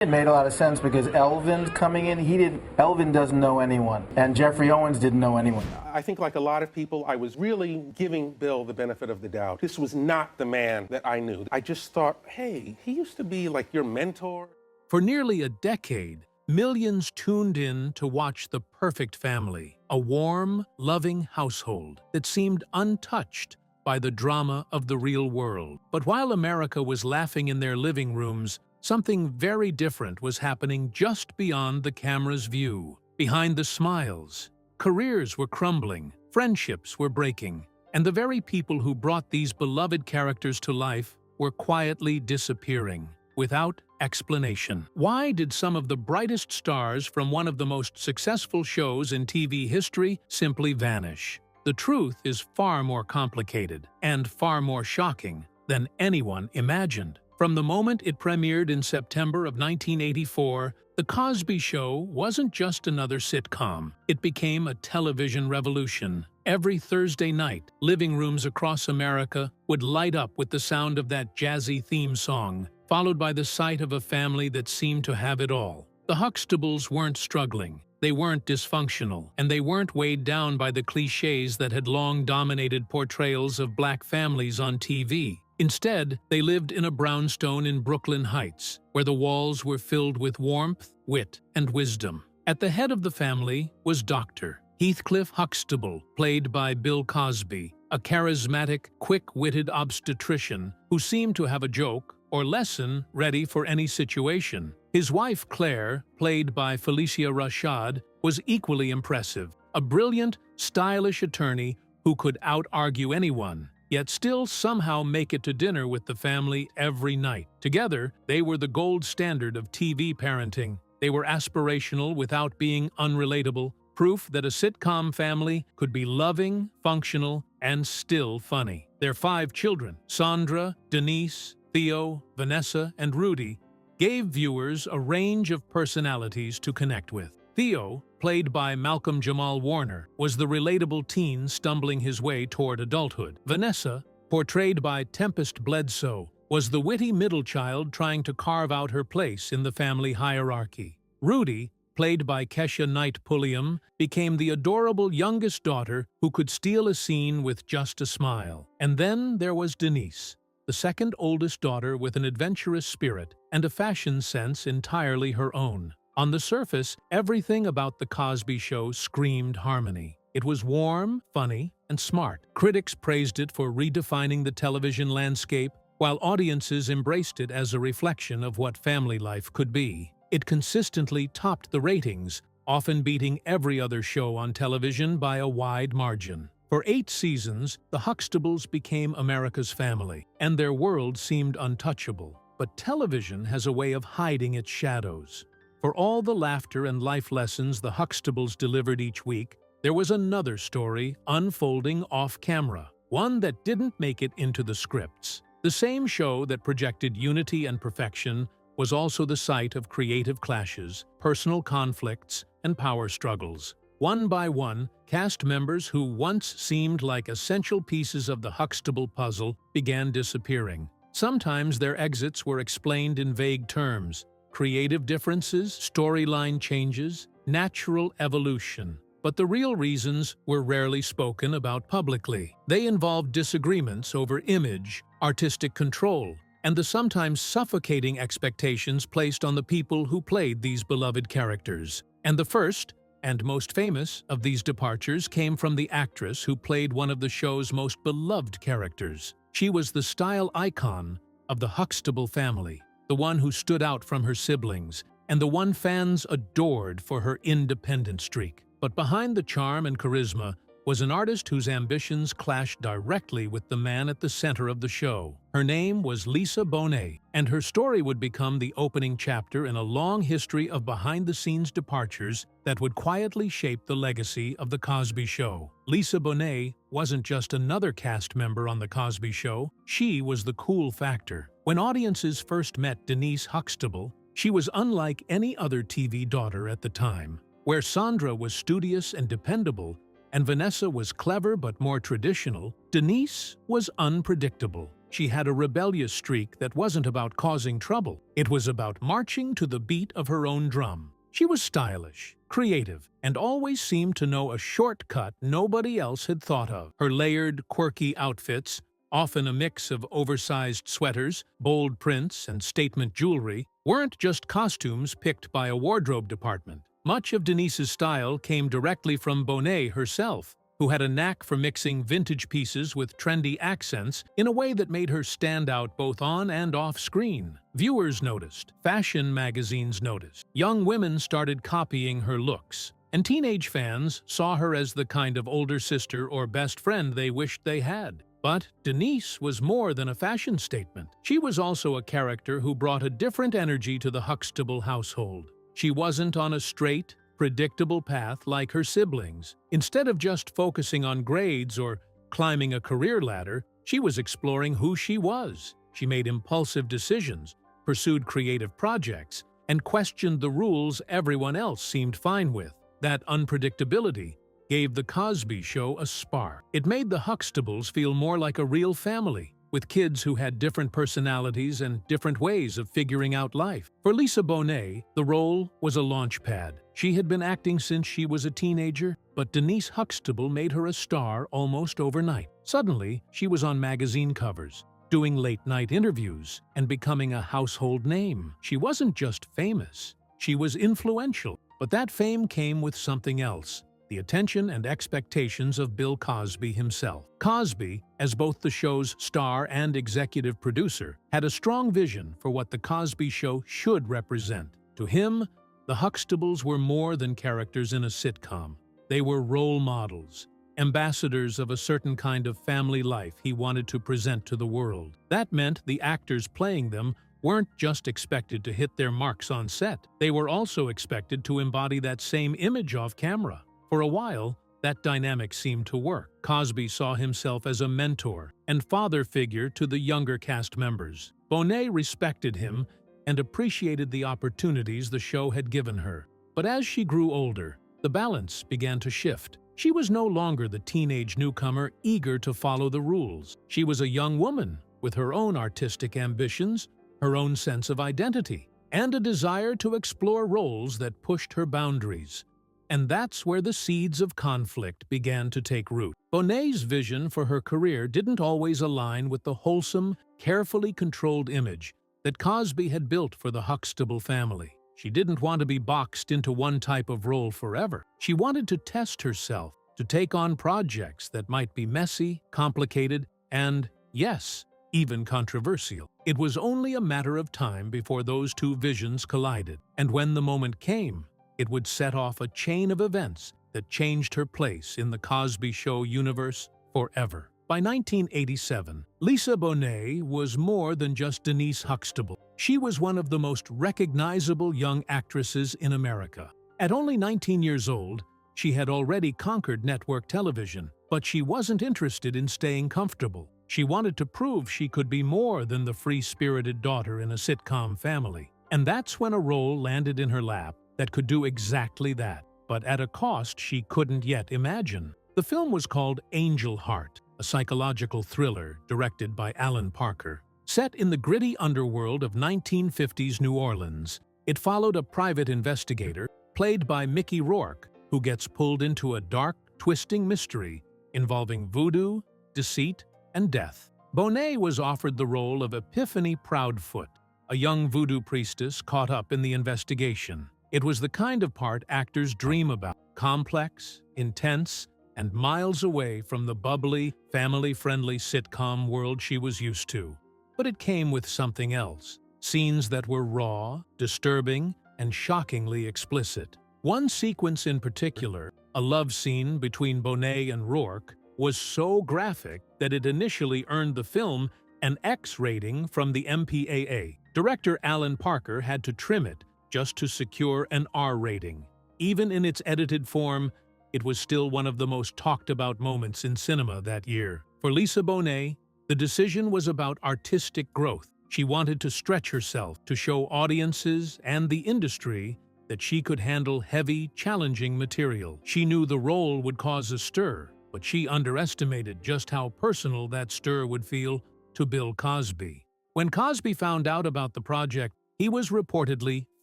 It made a lot of sense because Elvin's coming in. Elvin doesn't know anyone, and Jeffrey Owens didn't know anyone. I think like a lot of people, I was really giving Bill the benefit of the doubt. This was not the man that I knew. I just thought, hey, he used to be like your mentor. For nearly a decade, millions tuned in to watch The Perfect Family, a warm, loving household that seemed untouched by the drama of the real world. But while America was laughing in their living rooms, something very different was happening just beyond the camera's view. Behind the smiles, careers were crumbling, friendships were breaking, and the very people who brought these beloved characters to life were quietly disappearing, without explanation. Why did some of the brightest stars from one of the most successful shows in TV history simply vanish? The truth is far more complicated and far more shocking than anyone imagined. From the moment it premiered in September of 1984, The Cosby Show wasn't just another sitcom. It became a television revolution. Every Thursday night, living rooms across America would light up with the sound of that jazzy theme song, followed by the sight of a family that seemed to have it all. The Huxtables weren't struggling, they weren't dysfunctional, and they weren't weighed down by the cliches that had long dominated portrayals of black families on TV. Instead, they lived in a brownstone in Brooklyn Heights, where the walls were filled with warmth, wit, and wisdom. At the head of the family was Dr. Heathcliff Huxtable, played by Bill Cosby, a charismatic, quick-witted obstetrician who seemed to have a joke or lesson ready for any situation. His wife Claire, played by Felicia Rashad, was equally impressive, a brilliant, stylish attorney who could out-argue anyone, yet still somehow make it to dinner with the family every night. Together, they were the gold standard of TV parenting. They were aspirational without being unrelatable, proof that a sitcom family could be loving, functional, and still funny. Their 5 children, Sandra, Denise, Theo, Vanessa, and Rudy, gave viewers a range of personalities to connect with. Theo, played by Malcolm Jamal Warner, was the relatable teen stumbling his way toward adulthood. Vanessa, portrayed by Tempest Bledsoe, was the witty middle child trying to carve out her place in the family hierarchy. Rudy, played by Kesha Knight Pulliam, became the adorable youngest daughter who could steal a scene with just a smile. And then there was Denise, the second oldest daughter with an adventurous spirit and a fashion sense entirely her own. On the surface, everything about The Cosby Show screamed harmony. It was warm, funny, and smart. Critics praised it for redefining the television landscape, while audiences embraced it as a reflection of what family life could be. It consistently topped the ratings, often beating every other show on television by a wide margin. For 8 seasons, the Huxtables became America's family, and their world seemed untouchable. But television has a way of hiding its shadows. For all the laughter and life lessons the Huxtables delivered each week, there was another story unfolding off-camera, one that didn't make it into the scripts. The same show that projected unity and perfection was also the site of creative clashes, personal conflicts, and power struggles. One by one, cast members who once seemed like essential pieces of the Huxtable puzzle began disappearing. Sometimes their exits were explained in vague terms: creative differences, storyline changes, natural evolution. But the real reasons were rarely spoken about publicly. They involved disagreements over image, artistic control, and the sometimes suffocating expectations placed on the people who played these beloved characters. And the first, and most famous, of these departures came from the actress who played one of the show's most beloved characters. She was the style icon of the Huxtable family, the one who stood out from her siblings, and the one fans adored for her independent streak. But behind the charm and charisma was an artist whose ambitions clashed directly with the man at the center of the show. Her name was Lisa Bonet, and her story would become the opening chapter in a long history of behind-the-scenes departures that would quietly shape the legacy of The Cosby Show. Lisa Bonet wasn't just another cast member on The Cosby Show, she was the cool factor. When audiences first met Denise Huxtable, she was unlike any other TV daughter at the time. Where Sandra was studious and dependable, and Vanessa was clever but more traditional, Denise was unpredictable. She had a rebellious streak that wasn't about causing trouble. It was about marching to the beat of her own drum. She was stylish, creative, and always seemed to know a shortcut nobody else had thought of. Her layered, quirky outfits, often a mix of oversized sweaters, bold prints, and statement jewelry, weren't just costumes picked by a wardrobe department. Much of Denise's style came directly from Bonet herself, who had a knack for mixing vintage pieces with trendy accents in a way that made her stand out both on and off screen. Viewers noticed, fashion magazines noticed, young women started copying her looks, and teenage fans saw her as the kind of older sister or best friend they wished they had. But Denise was more than a fashion statement. She was also a character who brought a different energy to the Huxtable household. She wasn't on a straight, predictable path like her siblings. Instead of just focusing on grades or climbing a career ladder, she was exploring who she was. She made impulsive decisions, pursued creative projects, and questioned the rules everyone else seemed fine with. That unpredictability gave The Cosby Show a spark. It made the Huxtables feel more like a real family, with kids who had different personalities and different ways of figuring out life. For Lisa Bonet, the role was a launch pad. She had been acting since she was a teenager, but Denise Huxtable made her a star almost overnight. Suddenly, she was on magazine covers, doing late-night interviews, and becoming a household name. She wasn't just famous, she was influential. But that fame came with something else: the attention and expectations of Bill Cosby himself. Cosby, as both the show's star and executive producer, had a strong vision for what The Cosby Show should represent. To him, the Huxtables were more than characters in a sitcom. They were role models, ambassadors of a certain kind of family life he wanted to present to the world. That meant the actors playing them weren't just expected to hit their marks on set. They were also expected to embody that same image off camera. For a while, that dynamic seemed to work. Cosby saw himself as a mentor and father figure to the younger cast members. Bonet respected him and appreciated the opportunities the show had given her. But as she grew older, the balance began to shift. She was no longer the teenage newcomer eager to follow the rules. She was a young woman with her own artistic ambitions, her own sense of identity, and a desire to explore roles that pushed her boundaries. And that's where the seeds of conflict began to take root. Bonet's vision for her career didn't always align with the wholesome, carefully controlled image that Cosby had built for the Huxtable family. She didn't want to be boxed into one type of role forever. She wanted to test herself, to take on projects that might be messy, complicated, and, yes, even controversial. It was only a matter of time before those two visions collided, and when the moment came, it would set off a chain of events that changed her place in the Cosby Show universe forever. By 1987, Lisa Bonet was more than just Denise Huxtable. She was one of the most recognizable young actresses in America. At only 19 years old, she had already conquered network television, but she wasn't interested in staying comfortable. She wanted to prove she could be more than the free-spirited daughter in a sitcom family. And that's when a role landed in her lap that could do exactly that, but at a cost she couldn't yet imagine. The film was called Angel Heart, a psychological thriller directed by Alan Parker. Set in the gritty underworld of 1950s New Orleans, it followed a private investigator, played by Mickey Rourke, who gets pulled into a dark, twisting mystery involving voodoo, deceit, and death. Bonet was offered the role of Epiphany Proudfoot, a young voodoo priestess caught up in the investigation. It was the kind of part actors dream about: complex, intense, and miles away from the bubbly, family-friendly sitcom world she was used to. But it came with something else: scenes that were raw, disturbing, and shockingly explicit. One sequence in particular, a love scene between Bonet and Rourke, was so graphic that it initially earned the film an X rating from the MPAA. Director Alan Parker had to trim it just to secure an R rating. Even in its edited form, it was still one of the most talked-about moments in cinema that year. For Lisa Bonet, the decision was about artistic growth. She wanted to stretch herself to show audiences and the industry that she could handle heavy, challenging material. She knew the role would cause a stir, but she underestimated just how personal that stir would feel to to Bill Cosby. When Cosby found out about the project, he was reportedly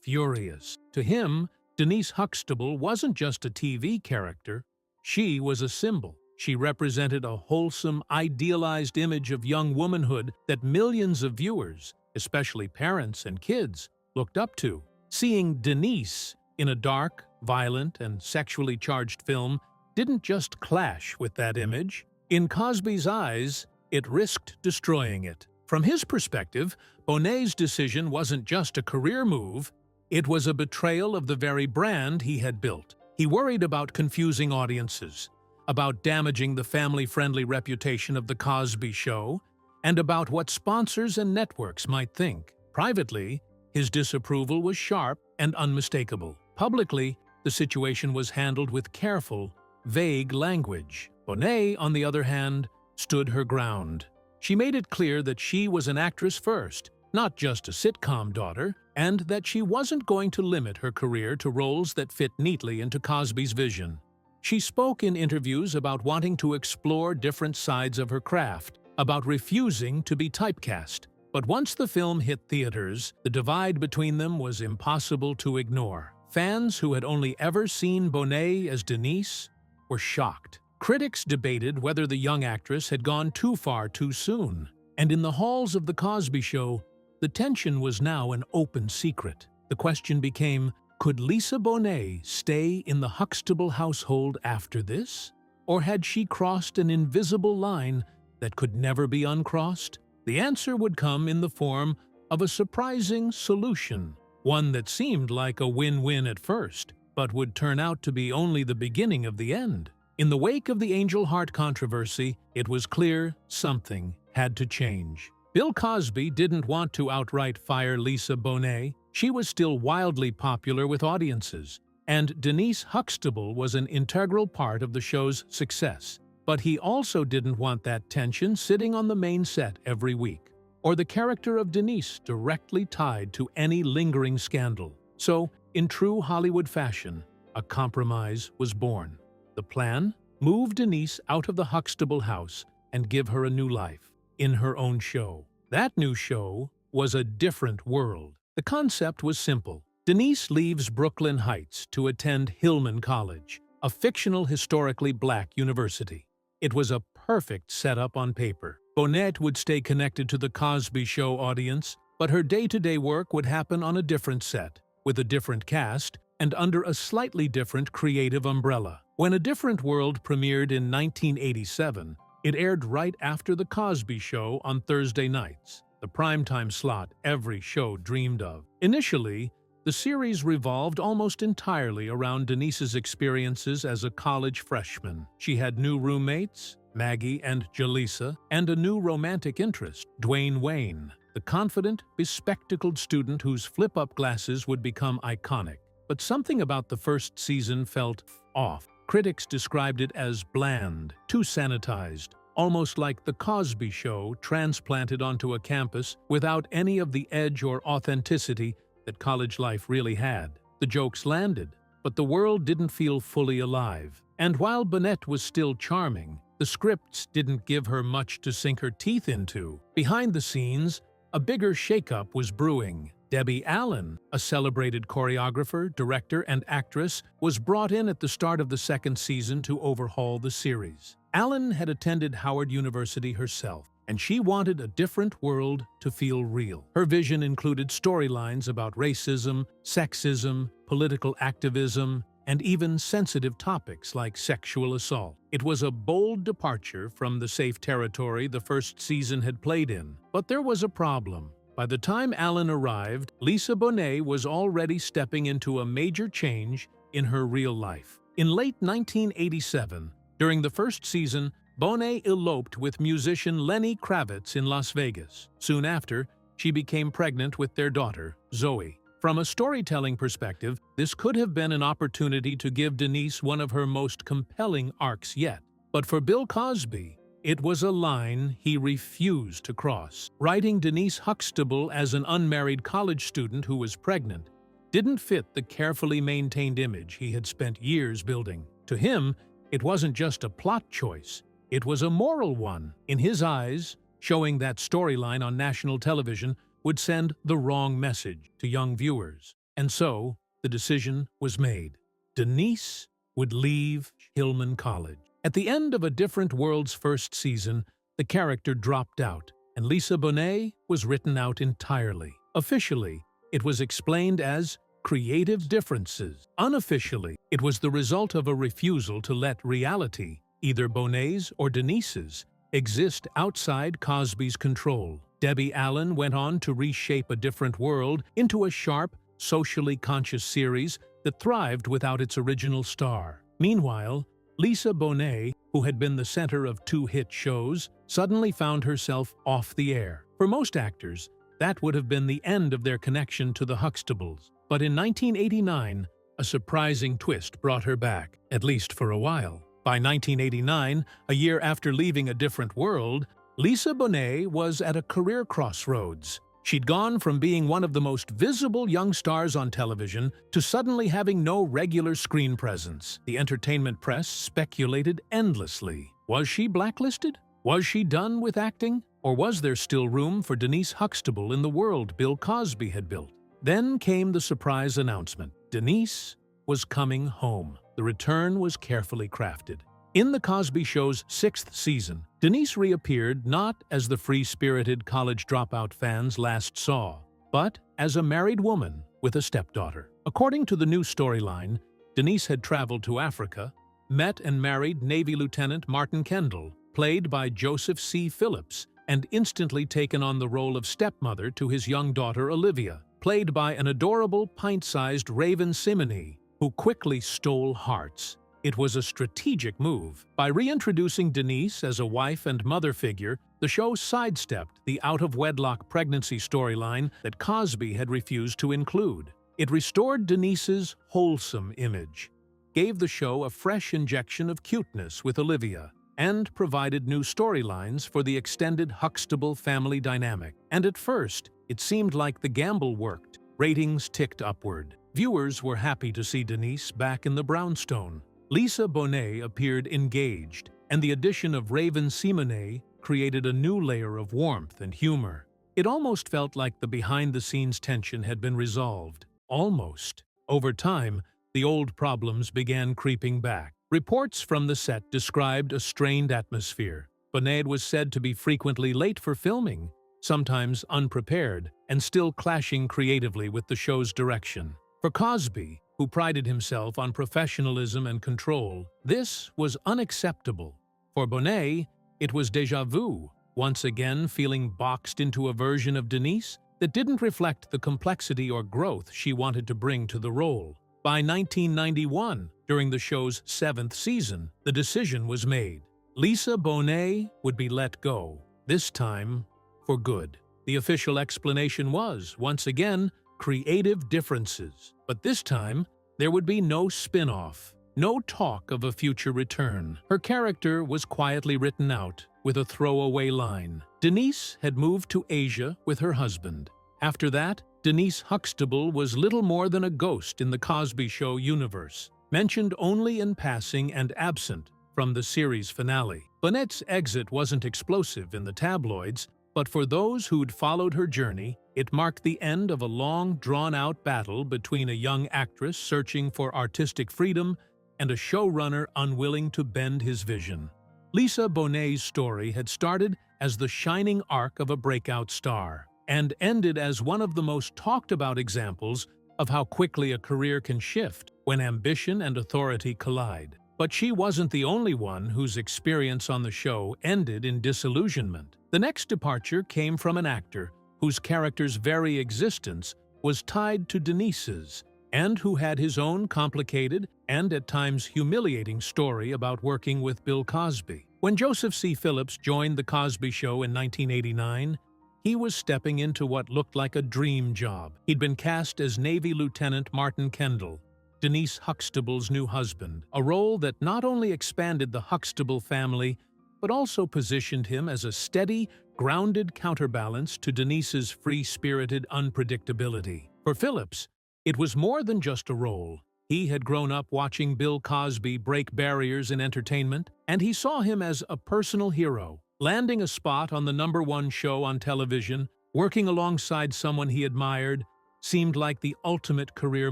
furious. To him, Denise Huxtable wasn't just a TV character, she was a symbol. She represented a wholesome, idealized image of young womanhood that millions of viewers, especially parents and kids, looked up to. Seeing Denise in a dark, violent, and sexually charged film didn't just clash with that image. In Cosby's eyes, it risked destroying it. From his perspective, Bonet's decision wasn't just a career move, it was a betrayal of the very brand he had built. He worried about confusing audiences, about damaging the family-friendly reputation of The Cosby Show, and about what sponsors and networks might think. Privately, his disapproval was sharp and unmistakable. Publicly, the situation was handled with careful, vague language. Bonet, on the other hand, stood her ground. She made it clear that she was an actress first, not just a sitcom daughter, and that she wasn't going to limit her career to roles that fit neatly into Cosby's vision. She spoke in interviews about wanting to explore different sides of her craft, about refusing to be typecast. But once the film hit theaters, the divide between them was impossible to ignore. Fans who had only ever seen Bonet as Denise were shocked. Critics debated whether the young actress had gone too far too soon. And in the halls of The Cosby Show, the tension was now an open secret. The question became, could Lisa Bonet stay in the Huxtable household after this? Or had she crossed an invisible line that could never be uncrossed? The answer would come in the form of a surprising solution, one that seemed like a win-win at first, but would turn out to be only the beginning of the end. In the wake of the Angel Heart controversy, it was clear something had to change. Bill Cosby didn't want to outright fire Lisa Bonet. She was still wildly popular with audiences, and Denise Huxtable was an integral part of the show's success. But he also didn't want that tension sitting on the main set every week, or the character of Denise directly tied to any lingering scandal. So, in true Hollywood fashion, a compromise was born. The plan? Move Denise out of the Huxtable house and give her a new life in her own show. That new show was A Different World. The concept was simple. Denise leaves Brooklyn Heights to attend Hillman College, a fictional historically black university. It was a perfect setup on paper. Bonet would stay connected to the Cosby Show audience, but her day-to-day work would happen on a different set, with a different cast, and under a slightly different creative umbrella. When A Different World premiered in 1987, it aired right after The Cosby Show on Thursday nights, the primetime slot every show dreamed of. Initially, the series revolved almost entirely around Denise's experiences as a college freshman. She had new roommates, Maggie and Jaleesa, and a new romantic interest, Dwayne Wayne, the confident, bespectacled student whose flip-up glasses would become iconic. But something about the first season felt off. Critics described it as bland, too sanitized, almost like The Cosby Show transplanted onto a campus without any of the edge or authenticity that college life really had. The jokes landed, but the world didn't feel fully alive. And while Bonet was still charming, the scripts didn't give her much to sink her teeth into. Behind the scenes, a bigger shakeup was brewing. Debbie Allen, a celebrated choreographer, director, and actress, was brought in at the start of the second season to overhaul the series. Allen had attended Howard University herself, and she wanted A Different World to feel real. Her vision included storylines about racism, sexism, political activism, and even sensitive topics like sexual assault. It was a bold departure from the safe territory the first season had played in. But there was a problem. By the time Allen arrived, Lisa Bonet was already stepping into a major change in her real life. In late 1987, during the first season, Bonet eloped with musician Lenny Kravitz in Las Vegas. Soon after, she became pregnant with their daughter, Zoe. From a storytelling perspective, this could have been an opportunity to give Denise one of her most compelling arcs yet. But for Bill Cosby, it was a line he refused to cross. Writing Denise Huxtable as an unmarried college student who was pregnant didn't fit the carefully maintained image he had spent years building. To him, it wasn't just a plot choice, it was a moral one. In his eyes, Showing that storyline on national television would send the wrong message to young viewers. And so, the decision was made. Denise would leave Hillman College. At the end of A Different World's first season, the character dropped out, and Lisa Bonet was written out entirely. Officially, it was explained as creative differences. Unofficially, it was the result of a refusal to let reality, either Bonet's or Denise's, exist outside Cosby's control. Debbie Allen went on to reshape A Different World into a sharp, socially conscious series that thrived without its original star. Meanwhile, Lisa Bonet, who had been the center of 2 hit shows, suddenly found herself off the air. For most actors, that would have been the end of their connection to the Huxtables. But in 1989, a surprising twist brought her back, at least for a while. By 1989, a year after leaving A Different World, Lisa Bonet was at a career crossroads. She'd gone from being one of the most visible young stars on television to suddenly having no regular screen presence. The entertainment press speculated endlessly. Was she blacklisted? Was she done with acting? Or was there still room for Denise Huxtable in the world Bill Cosby had built? Then came the surprise announcement. Denise was coming home. The return was carefully crafted. In The Cosby Show's 6th season, Denise reappeared not as the free-spirited college dropout fans last saw, but as a married woman with a stepdaughter. According to the new storyline, Denise had traveled to Africa, met and married Navy Lieutenant Martin Kendall, played by Joseph C. Phillips, and instantly taken on the role of stepmother to his young daughter Olivia, played by an adorable pint-sized Raven Simony, who quickly stole hearts. It was a strategic move. By reintroducing Denise as a wife and mother figure, the show sidestepped the out-of-wedlock pregnancy storyline that Cosby had refused to include. It restored Denise's wholesome image, gave the show a fresh injection of cuteness with Olivia, and provided new storylines for the extended Huxtable family dynamic. And at first, it seemed like the gamble worked. Ratings ticked upward. Viewers were happy to see Denise back in the brownstone. Lisa Bonet appeared engaged, and the addition of Raven Simony created a new layer of warmth and humor. It almost felt like the behind-the-scenes tension had been resolved. Almost. Over time, the old problems began creeping back. Reports from the set described a strained atmosphere. Bonet was said to be frequently late for filming, sometimes unprepared, and still clashing creatively with the show's direction. For Cosby, who prided himself on professionalism and control, this was unacceptable. For Bonet, it was déjà vu, once again feeling boxed into a version of Denise that didn't reflect the complexity or growth she wanted to bring to the role. By 1991, during the show's 7th season, the decision was made. Lisa Bonet would be let go, this time for good. The official explanation was, once again, creative differences. But this time, there would be no spin-off, no talk of a future return. Her character was quietly written out with a throwaway line. Denise had moved to Asia with her husband. After that, Denise Huxtable was little more than a ghost in the Cosby Show universe, mentioned only in passing and absent from the series finale. Bonet's exit wasn't explosive in the tabloids, but for those who'd followed her journey, it marked the end of a long, drawn-out battle between a young actress searching for artistic freedom and a showrunner unwilling to bend his vision. Lisa Bonet's story had started as the shining arc of a breakout star, and ended as one of the most talked-about examples of how quickly a career can shift when ambition and authority collide. But she wasn't the only one whose experience on the show ended in disillusionment. The next departure came from an actor whose character's very existence was tied to Denise's, and who had his own complicated and at times humiliating story about working with Bill Cosby. When Joseph C. Phillips joined The Cosby Show in 1989, he was stepping into what looked like a dream job. He'd been cast as Navy Lieutenant Martin Kendall, Denise Huxtable's new husband, a role that not only expanded the Huxtable family, but also positioned him as a steady, grounded counterbalance to Denise's free-spirited unpredictability. For Phillips, it was more than just a role. He had grown up watching Bill Cosby break barriers in entertainment, and he saw him as a personal hero, Landing a spot on the #1 show on television, working alongside someone he admired, seemed like the ultimate career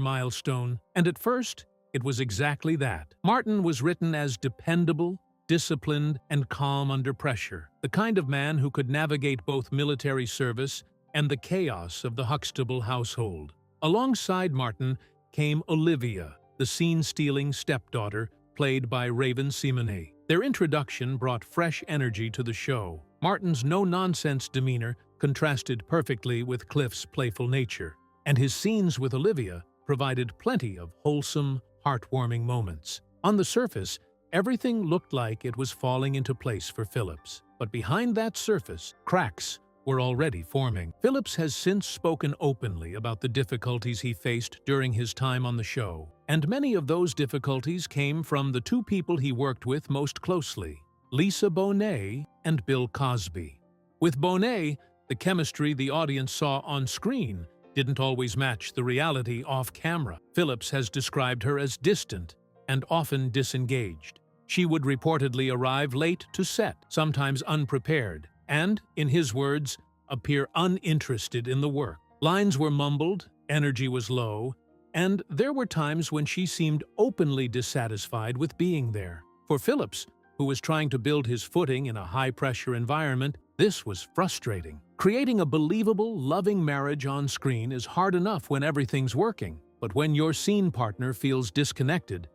milestone. And at first, it was exactly that. Martin was written as dependable, disciplined, and calm under pressure, the kind of man who could navigate both military service and the chaos of the Huxtable household. Alongside Martin came Olivia, the scene-stealing stepdaughter, played by Raven Simonet. Their introduction brought fresh energy to the show. Martin's no-nonsense demeanor contrasted perfectly with Cliff's playful nature, and his scenes with Olivia provided plenty of wholesome, heartwarming moments. On the surface, everything looked like it was falling into place for Phillips. But behind that surface, cracks were already forming. Phillips has since spoken openly about the difficulties he faced during his time on the show, and many of those difficulties came from the two people he worked with most closely, Lisa Bonet and Bill Cosby. With Bonet, the chemistry the audience saw on screen didn't always match the reality off-camera. Phillips has described her as distant and often disengaged. She would reportedly arrive late to set, sometimes unprepared, and, in his words, appear uninterested in the work. Lines were mumbled, energy was low, and there were times when she seemed openly dissatisfied with being there. For Phillips, who was trying to build his footing in a high-pressure environment, this was frustrating. Creating a believable, loving marriage on screen is hard enough when everything's working, but when your scene partner feels disconnected,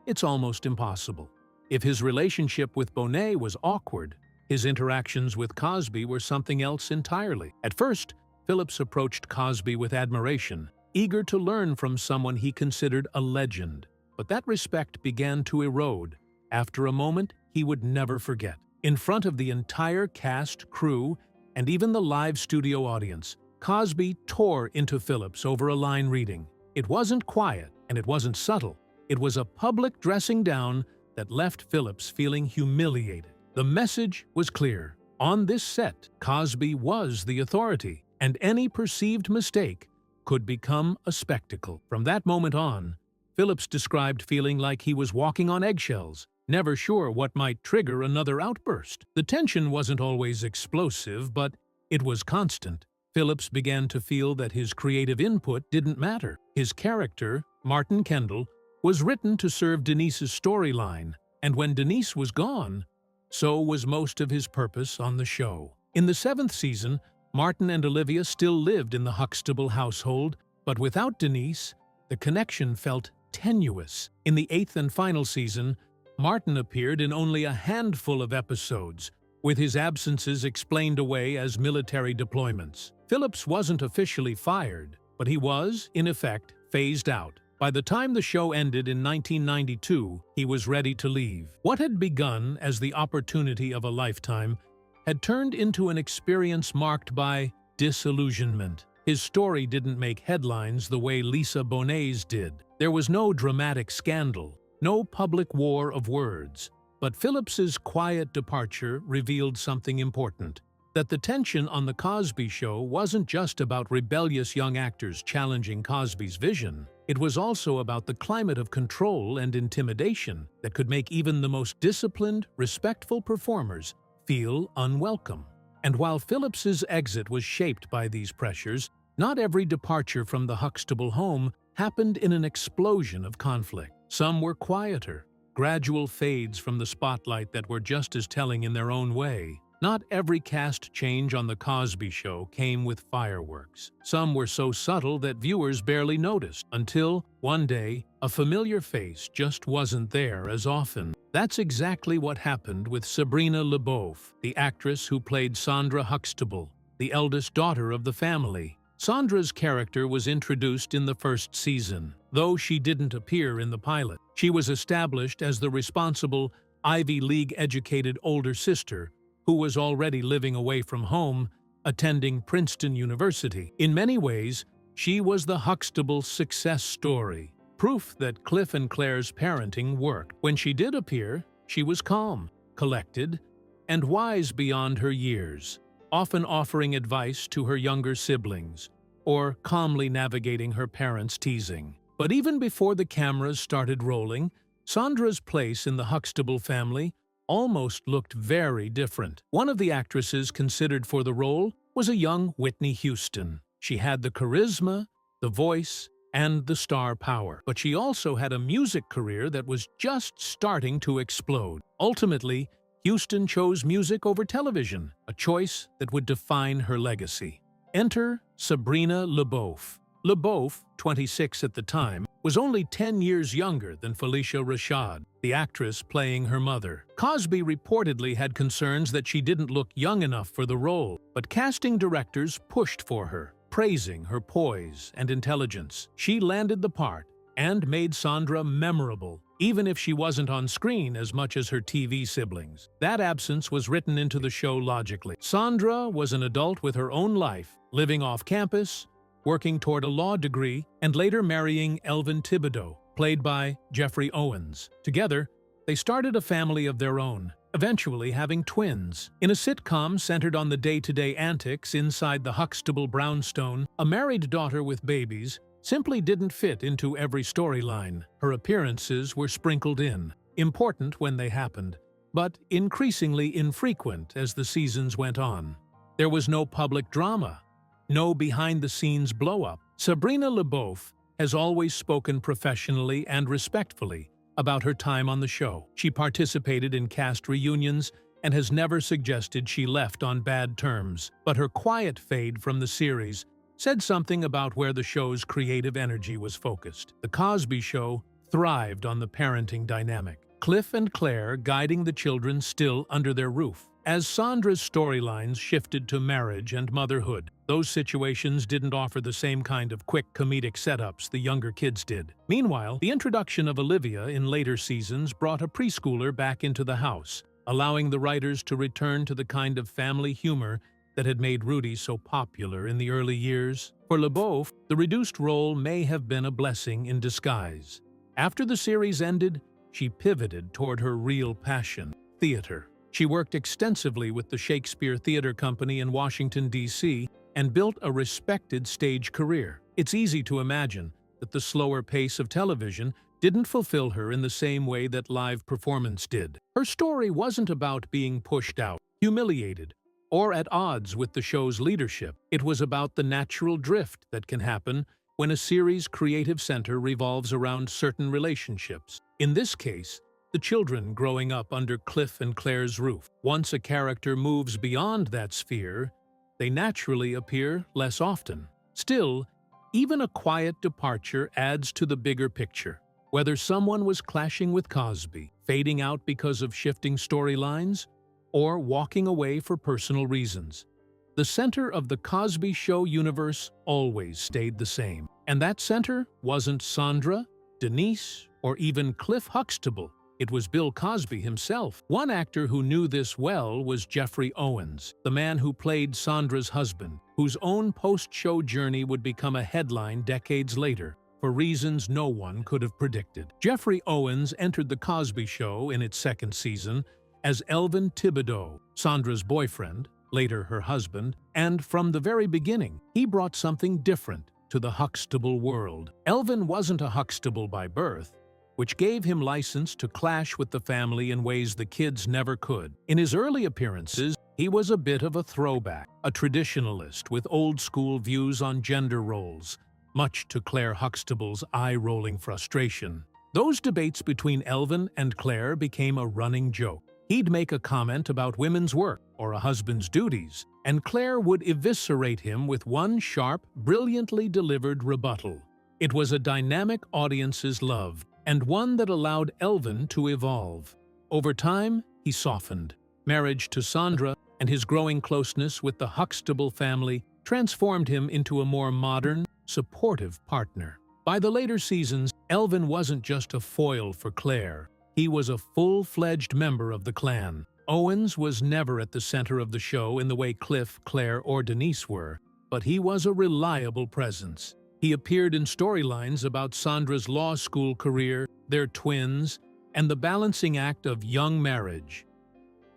it's almost impossible. If his relationship with Bonet was awkward, his interactions with Cosby were something else entirely. At first, Phillips approached Cosby with admiration, eager to learn from someone he considered a legend. But that respect began to erode after a moment he would never forget. In front of the entire cast, crew, and even the live studio audience, Cosby tore into Phillips over a line reading. It wasn't quiet, and it wasn't subtle. It was a public dressing down that left Phillips feeling humiliated. The message was clear. On this set, Cosby was the authority, and any perceived mistake could become a spectacle. From that moment on, Phillips described feeling like he was walking on eggshells, never sure what might trigger another outburst. The tension wasn't always explosive, but it was constant. Phillips began to feel that his creative input didn't matter. His character, Martin Kendall, was written to serve Denise's storyline, and when Denise was gone, so was most of his purpose on the show. In the 7th season, Martin and Olivia still lived in the Huxtable household, but without Denise, the connection felt tenuous. In the 8th and final season, Martin appeared in only a handful of episodes, with his absences explained away as military deployments. Phillips wasn't officially fired, but he was, in effect, phased out. By the time the show ended in 1992, he was ready to leave. What had begun as the opportunity of a lifetime had turned into an experience marked by disillusionment. His story didn't make headlines the way Lisa Bonet's did. There was no dramatic scandal, no public war of words. But Phillips's quiet departure revealed something important: that the tension on The Cosby Show wasn't just about rebellious young actors challenging Cosby's vision. It was also about the climate of control and intimidation that could make even the most disciplined, respectful performers feel unwelcome. And while Phillips's exit was shaped by these pressures, not every departure from the Huxtable home happened in an explosion of conflict. Some were quieter, gradual fades from the spotlight that were just as telling in their own way. Not every cast change on The Cosby Show came with fireworks. Some were so subtle that viewers barely noticed, until, one day, a familiar face just wasn't there as often. That's exactly what happened with Sabrina LeBeouf, the actress who played Sandra Huxtable, the eldest daughter of the family. Sandra's character was introduced in the 1st season, though she didn't appear in the pilot. She was established as the responsible, Ivy League-educated older sister who was already living away from home, attending Princeton University. In many ways, she was the Huxtable success story, proof that Cliff and Claire's parenting worked. When she did appear, she was calm, collected, and wise beyond her years, often offering advice to her younger siblings, or calmly navigating her parents' teasing. But even before the cameras started rolling, Sandra's place in the Huxtable family almost looked very different. One of the actresses considered for the role was a young Whitney Houston. She had the charisma, the voice, and the star power. But she also had a music career that was just starting to explode. Ultimately, Houston chose music over television, a choice that would define her legacy. Enter Sabrina LeBeouf. LeBeouf, 26 at the time, was only 10 years younger than Felicia Rashad, the actress playing her mother. Cosby reportedly had concerns that she didn't look young enough for the role, but casting directors pushed for her, praising her poise and intelligence. She landed the part and made Sandra memorable, even if she wasn't on screen as much as her TV siblings. That absence was written into the show logically. Sandra was an adult with her own life, living off campus, working toward a law degree, and later marrying Elvin Thibodeau, played by Jeffrey Owens. Together, they started a family of their own, eventually having twins. In a sitcom centered on the day-to-day antics inside the Huxtable brownstone, a married daughter with babies simply didn't fit into every storyline. Her appearances were sprinkled in, important when they happened, but increasingly infrequent as the seasons went on. There was no public drama, no behind-the-scenes blow-up. Sabrina LeBeouf has always spoken professionally and respectfully about her time on the show. She participated in cast reunions and has never suggested she left on bad terms, but her quiet fade from the series said something about where the show's creative energy was focused. The Cosby Show thrived on the parenting dynamic, Cliff and Claire guiding the children still under their roof. As Sandra's storylines shifted to marriage and motherhood, those situations didn't offer the same kind of quick comedic setups the younger kids did. Meanwhile, the introduction of Olivia in later seasons brought a preschooler back into the house, allowing the writers to return to the kind of family humor that had made Rudy so popular in the early years. For LeBeouf, the reduced role may have been a blessing in disguise. After the series ended, she pivoted toward her real passion, theater. She worked extensively with the Shakespeare Theater Company in Washington, D.C., and built a respected stage career. It's easy to imagine that the slower pace of television didn't fulfill her in the same way that live performance did. Her story wasn't about being pushed out, humiliated, or at odds with the show's leadership. It was about the natural drift that can happen when a series' creative center revolves around certain relationships. In this case, the children growing up under Cliff and Claire's roof. Once a character moves beyond that sphere, they naturally appear less often. Still, even a quiet departure adds to the bigger picture. Whether someone was clashing with Cosby, fading out because of shifting storylines, or walking away for personal reasons, the center of the Cosby Show universe always stayed the same. And that center wasn't Sandra, Denise, or even Cliff Huxtable. It was Bill Cosby himself. One actor who knew this well was Jeffrey Owens, the man who played Sandra's husband, whose own post-show journey would become a headline decades later, for reasons no one could have predicted. Jeffrey Owens entered The Cosby Show in its second season as Elvin Thibodeau, Sandra's boyfriend, later her husband, and from the very beginning, he brought something different to the Huxtable world. Elvin wasn't a Huxtable by birth, which gave him license to clash with the family in ways the kids never could. In his early appearances, he was a bit of a throwback, a traditionalist with old-school views on gender roles, much to Claire Huxtable's eye-rolling frustration. Those debates between Elvin and Claire became a running joke. He'd make a comment about women's work or a husband's duties, and Claire would eviscerate him with one sharp, brilliantly delivered rebuttal. It was a dynamic audiences loved, and one that allowed Elvin to evolve. Over time, he softened. Marriage to Sandra and his growing closeness with the Huxtable family transformed him into a more modern, supportive partner. By the later seasons, Elvin wasn't just a foil for Claire. He was a full-fledged member of the clan. Owens was never at the center of the show in the way Cliff, Claire, or Denise were, but he was a reliable presence. He appeared in storylines about Sandra's law school career, their twins, and the balancing act of young marriage.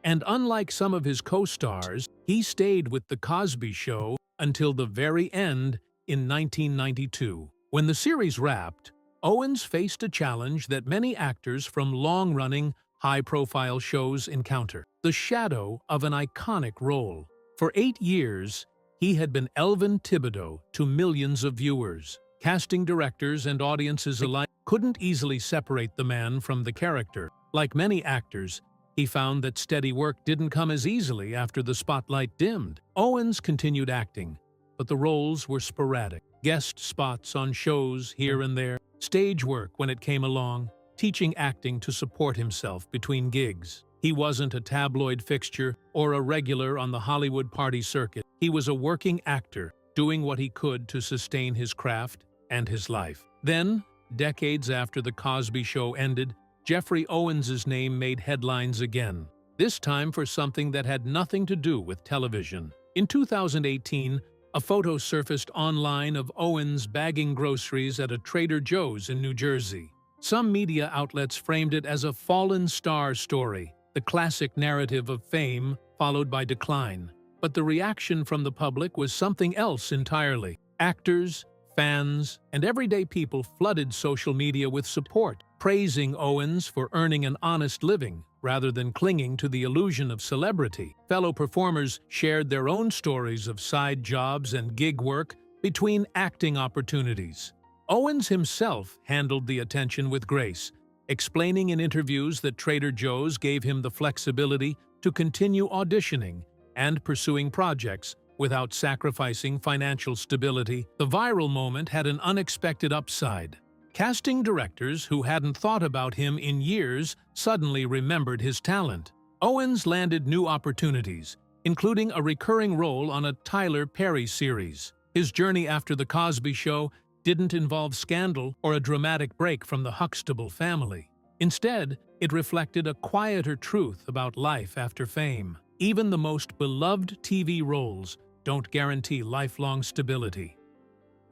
And unlike some of his co-stars, he stayed with The Cosby Show until the very end in 1992. When the series wrapped, Owens faced a challenge that many actors from long-running, high-profile shows encounter. The shadow of an iconic role. For 8 years, he had been Elvin Thibodeau to millions of viewers. Casting directors and audiences alike couldn't easily separate the man from the character. Like many actors, he found that steady work didn't come as easily after the spotlight dimmed. Owens continued acting, but the roles were sporadic. Guest spots on shows here and there, stage work when it came along, teaching acting to support himself between gigs. He wasn't a tabloid fixture or a regular on the Hollywood party circuit. He was a working actor, doing what he could to sustain his craft and his life. Then, decades after The Cosby Show ended, Jeffrey Owens's name made headlines again, this time for something that had nothing to do with television. In 2018, a photo surfaced online of Owens bagging groceries at a Trader Joe's in New Jersey. Some media outlets framed it as a fallen star story, the classic narrative of fame followed by decline. But the reaction from the public was something else entirely. Actors, fans, and everyday people flooded social media with support, praising Owens for earning an honest living rather than clinging to the illusion of celebrity. Fellow performers shared their own stories of side jobs and gig work between acting opportunities. Owens himself handled the attention with grace, explaining in interviews that Trader Joe's gave him the flexibility to continue auditioning and pursuing projects without sacrificing financial stability. The viral moment had an unexpected upside. Casting directors who hadn't thought about him in years suddenly remembered his talent. Owens landed new opportunities, including a recurring role on a Tyler Perry series. His journey after The Cosby Show didn't involve scandal or a dramatic break from the Huxtable family. Instead, it reflected a quieter truth about life after fame. Even the most beloved TV roles don't guarantee lifelong stability.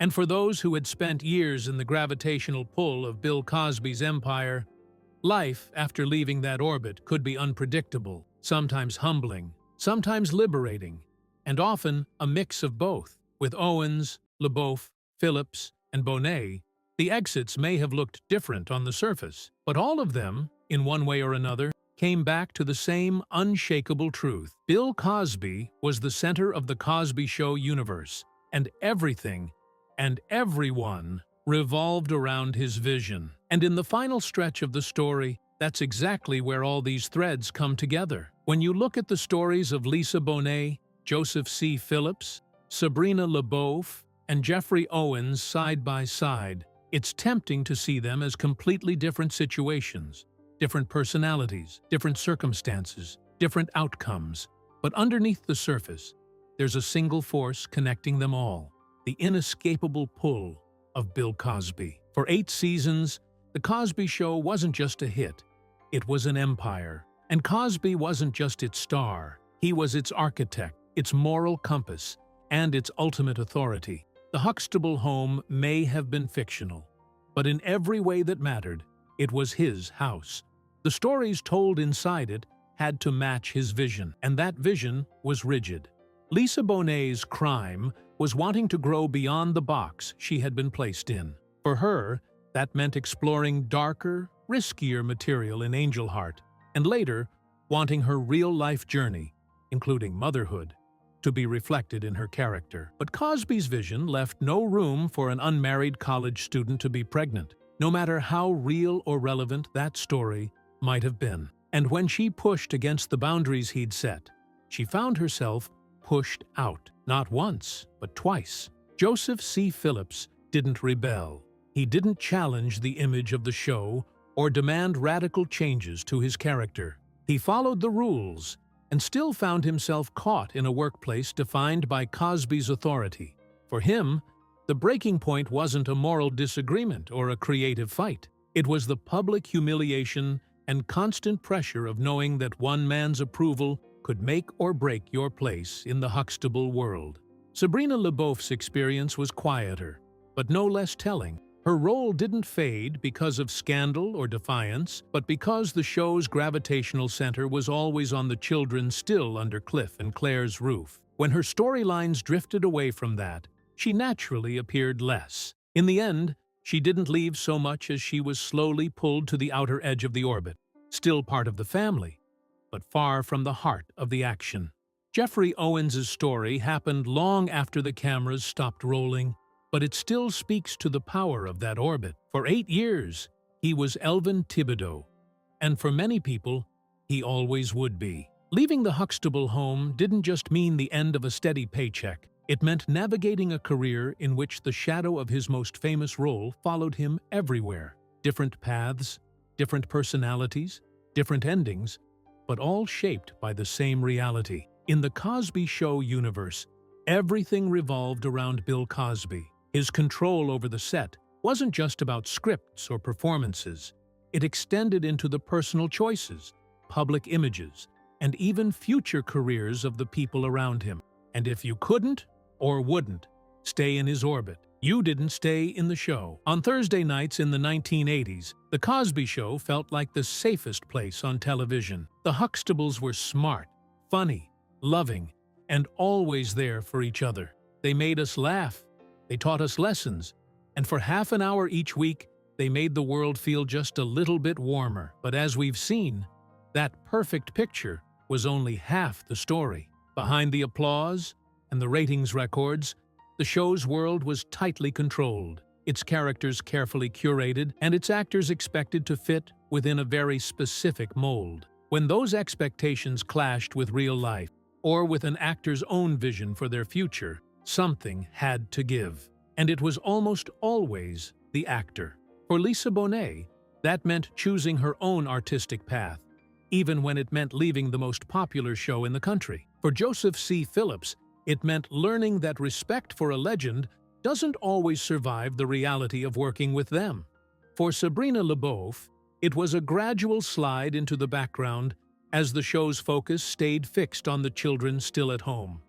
And for those who had spent years in the gravitational pull of Bill Cosby's empire, life after leaving that orbit could be unpredictable, sometimes humbling, sometimes liberating, and often a mix of both. With Owens, LaBeouf, Phillips, and Bonet, the exits may have looked different on the surface, but all of them, in one way or another, came back to the same unshakable truth. Bill Cosby was the center of the Cosby Show universe, and everything and everyone revolved around his vision. And in the final stretch of the story, that's exactly where all these threads come together. When you look at the stories of Lisa Bonet, Joseph C. Phillips, Sabrina LaBeouf, and Jeffrey Owens side by side, it's tempting to see them as completely different situations, different personalities, different circumstances, different outcomes. But underneath the surface, there's a single force connecting them all: the inescapable pull of Bill Cosby. For 8 seasons, The Cosby Show wasn't just a hit, it was an empire. And Cosby wasn't just its star, he was its architect, its moral compass, and its ultimate authority. The Huxtable home may have been fictional, but in every way that mattered, it was his house. The stories told inside it had to match his vision, and that vision was rigid. Lisa Bonet's crime was wanting to grow beyond the box she had been placed in. For her, that meant exploring darker, riskier material in Angel Heart, and later, wanting her real-life journey, including motherhood, to be reflected in her character. But Cosby's vision left no room for an unmarried college student to be pregnant, no matter how real or relevant that story might have been. And when she pushed against the boundaries he'd set, she found herself pushed out, not once, but twice. Joseph C. Phillips didn't rebel. He didn't challenge the image of the show or demand radical changes to his character. He followed the rules and still found himself caught in a workplace defined by Cosby's authority. For him, the breaking point wasn't a moral disagreement or a creative fight. It was the public humiliation and constant pressure of knowing that one man's approval could make or break your place in the Huxtable world. Sabrina LaBeouf's experience was quieter, but no less telling. Her role didn't fade because of scandal or defiance, but because the show's gravitational center was always on the children still under Cliff and Claire's roof. When her storylines drifted away from that, she naturally appeared less. In the end, she didn't leave so much as she was slowly pulled to the outer edge of the orbit. still part of the family, but far from the heart of the action. Jeffrey Owens's story happened long after the cameras stopped rolling, but it still speaks to the power of that orbit. For 8 years, he was Elvin Thibodeau, and for many people, he always would be. Leaving the Huxtable home didn't just mean the end of a steady paycheck. It meant navigating a career in which the shadow of his most famous role followed him everywhere. Different paths, different personalities, different endings, but all shaped by the same reality. In the Cosby Show universe, everything revolved around Bill Cosby. His control over the set wasn't just about scripts or performances. It extended into the personal choices, public images, and even future careers of the people around him. And if you couldn't, or wouldn't, stay in his orbit, you didn't stay in the show. On Thursday nights in the 1980s, The Cosby Show felt like the safest place on television. The Huxtables were smart, funny, loving, and always there for each other. They made us laugh, they taught us lessons, and for half an hour each week, they made the world feel just a little bit warmer. But as we've seen, that perfect picture was only half the story. Behind the applause and the ratings records, the show's world was tightly controlled, its characters carefully curated, and its actors expected to fit within a very specific mold. When those expectations clashed with real life, or with an actor's own vision for their future, something had to give. And it was almost always the actor. For Lisa Bonet, that meant choosing her own artistic path, even when it meant leaving the most popular show in the country. For Joseph C. Phillips, it meant learning that respect for a legend doesn't always survive the reality of working with them. For Sabrina LeBeouf, it was a gradual slide into the background as the show's focus stayed fixed on the children still at home.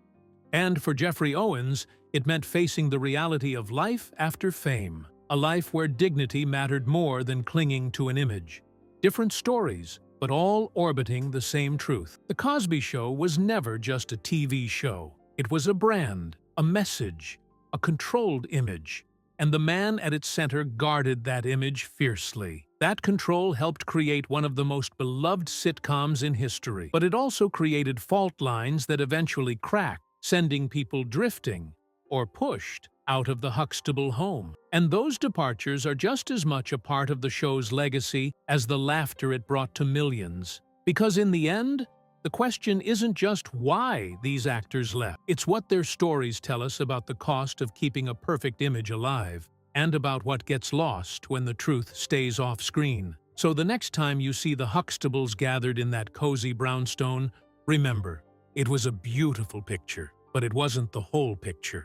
And for Jeffrey Owens, it meant facing the reality of life after fame, a life where dignity mattered more than clinging to an image. Different stories, but all orbiting the same truth. The Cosby Show was never just a TV show. It was a brand, a message, a controlled image, and the man at its center guarded that image fiercely. That control helped create one of the most beloved sitcoms in history, but it also created fault lines that eventually cracked, sending people drifting or pushed out of the Huxtable home. And those departures are just as much a part of the show's legacy as the laughter it brought to millions. Because in the end, the question isn't just why these actors left. It's what their stories tell us about the cost of keeping a perfect image alive, and about what gets lost when the truth stays off screen. So the next time you see the Huxtables gathered in that cozy brownstone, remember, it was a beautiful picture, but it wasn't the whole picture.